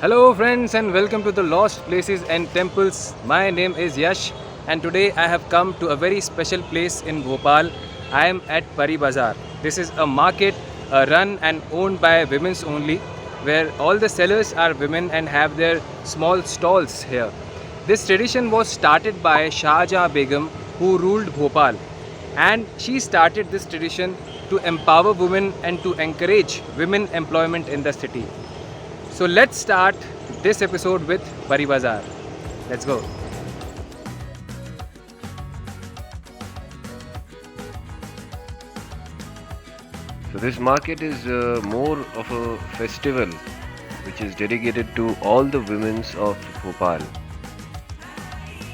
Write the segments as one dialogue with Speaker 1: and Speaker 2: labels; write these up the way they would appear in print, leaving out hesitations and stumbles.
Speaker 1: Hello, friends, and welcome to the Lost Places and Temples. My name is Yash, and today I have come to a very special place in Bhopal. I am at Pari Bazaar. This is a market run and owned by women's only, where all the sellers are women and have their small stalls here. This tradition was started by Shah Jahan Begum, who ruled Bhopal, and she started this tradition to empower women and to encourage women employment in the city. So let's start this episode with Pari Bazaar. Let's go.
Speaker 2: So this market is more of a festival which is dedicated to all the women of Bhopal.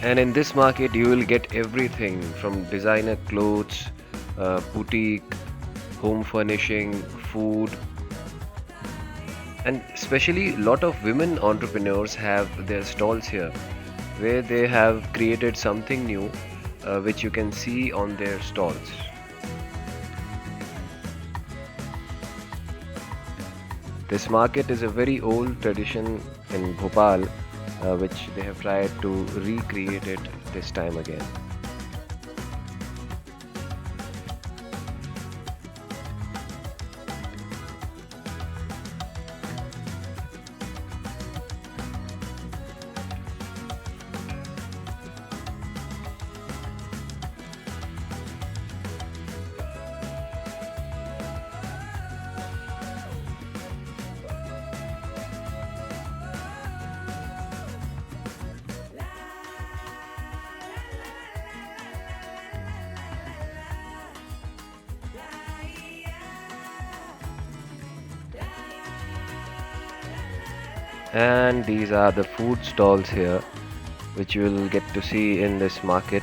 Speaker 2: And in this market you will get everything from designer clothes, boutique, home furnishing, food, and especially lot of women entrepreneurs have their stalls here where they have created something new which you can see on their stalls. This market is a very old tradition in Bhopal, which they have tried to recreate it this time again. And these are the food stalls here, which you will get to see in this market.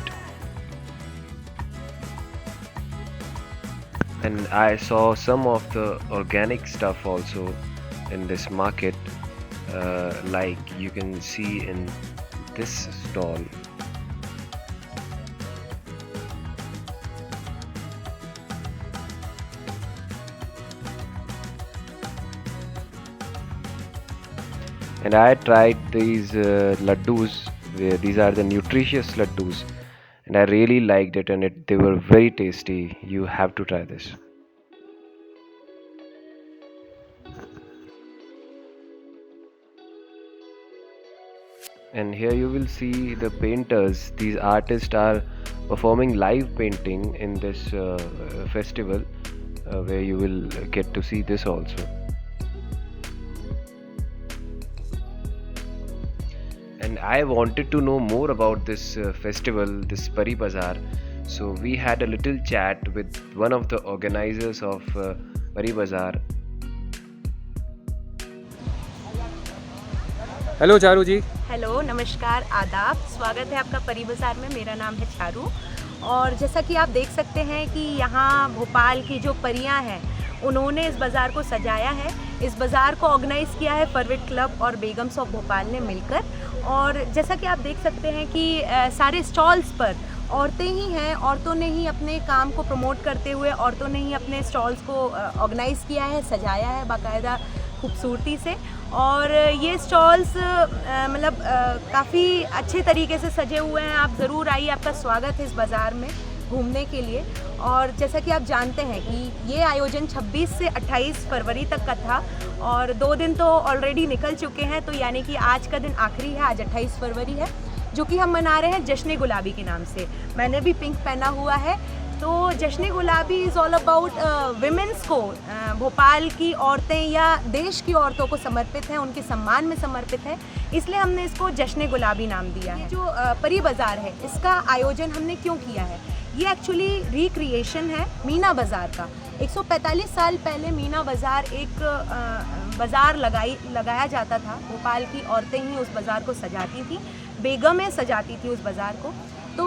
Speaker 2: And I saw some of the organic stuff also in this market, like you can see in this stall. And I tried these laddus. These are the nutritious laddus, and I really liked it, and they were very tasty. You have to try this. And here you will see the painters. These artists are performing live painting in this festival, where you will get to see this also. And I wanted to know more about this festival, this Pari Bazaar. So we had a little chat with one of the organizers of Pari Bazaar.
Speaker 1: Hello, Charu ji.
Speaker 3: Hello, नमस्कार, आदाब। स्वागत है आपका परी बाज़ार में। मेरा नाम है चारू और जैसा कि आप देख सकते हैं कि यहाँ भोपाल की जो परियाँ हैं उन्होंने इस बाज़ार को सजाया है। इस बाज़ार को ऑर्गेनाइज़ किया है फॉरवर्ड क्लब और बेगम्स ऑफ भोपाल ने मिलकर। और जैसा कि आप देख सकते हैं कि सारे स्टॉल्स पर औरतें ही हैं। औरतों ने ही अपने काम को प्रमोट करते हुए औरतों ने ही अपने स्टॉल्स को ऑर्गेनाइज़ किया है, सजाया है बाकायदा खूबसूरती से। और ये स्टॉल्स मतलब काफ़ी अच्छे तरीके से सजे हुए हैं। आप ज़रूर आइए, आपका स्वागत है इस बाज़ार में घूमने के लिए। और जैसा कि आप जानते हैं कि ये आयोजन 26 से 28 फरवरी तक का था और 2 दिन तो ऑलरेडी निकल चुके हैं। तो यानी कि आज का दिन आखिरी है, आज 28 फरवरी है, जो कि हम मना रहे हैं जश्न गुलाबी के नाम से। मैंने भी पिंक पहना हुआ है। तो जश्न गुलाबी इज़ ऑल अबाउट विमेंस को, भोपाल की औरतें या देश की औरतों को समर्पित है, उनके सम्मान में समर्पित है, इसलिए हमने इसको जश्न गुलाबी नाम दिया है। जो परी बाज़ार है इसका आयोजन हमने क्यों किया है, ये एक्चुअली रिक्रिएशन है मीना बाज़ार का। 145 साल पहले मीना बाज़ार एक बाज़ार लगाया जाता था। भोपाल की औरतें ही उस बाज़ार को सजाती थी, बेगमें सजाती थी उस बाज़ार को। तो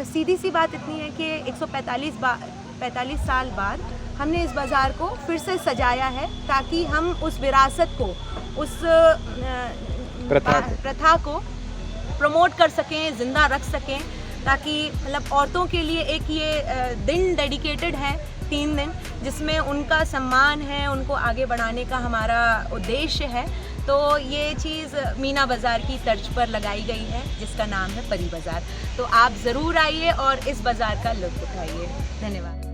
Speaker 3: सीधी सी बात इतनी है कि 145 साल बाद हमने इस बाज़ार को फिर से सजाया है ताकि हम उस विरासत को, उस प्रथा को प्रमोट कर सकें, ज़िंदा रख सकें, ताकि मतलब औरतों के लिए एक ये दिन डेडिकेटेड है, 3 दिन, जिसमें उनका सम्मान है, उनको आगे बढ़ाने का हमारा उद्देश्य है। तो ये चीज़ मीना बाज़ार की तर्ज पर लगाई गई है जिसका नाम है परी बाज़ार। तो आप ज़रूर आइए और इस बाज़ार का लुत्फ़ उठाइए। धन्यवाद।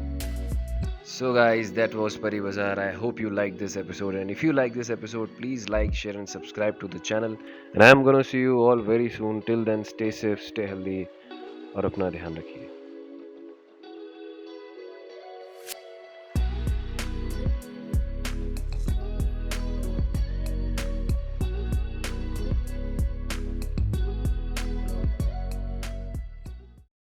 Speaker 2: So guys, that was Pari Bazaar. I hope you liked this episode, and if you like this episode, please like, share and subscribe to the channel. And I am gonna see you all very soon. Till then, stay safe, stay healthy और अपना ध्यान रखिए.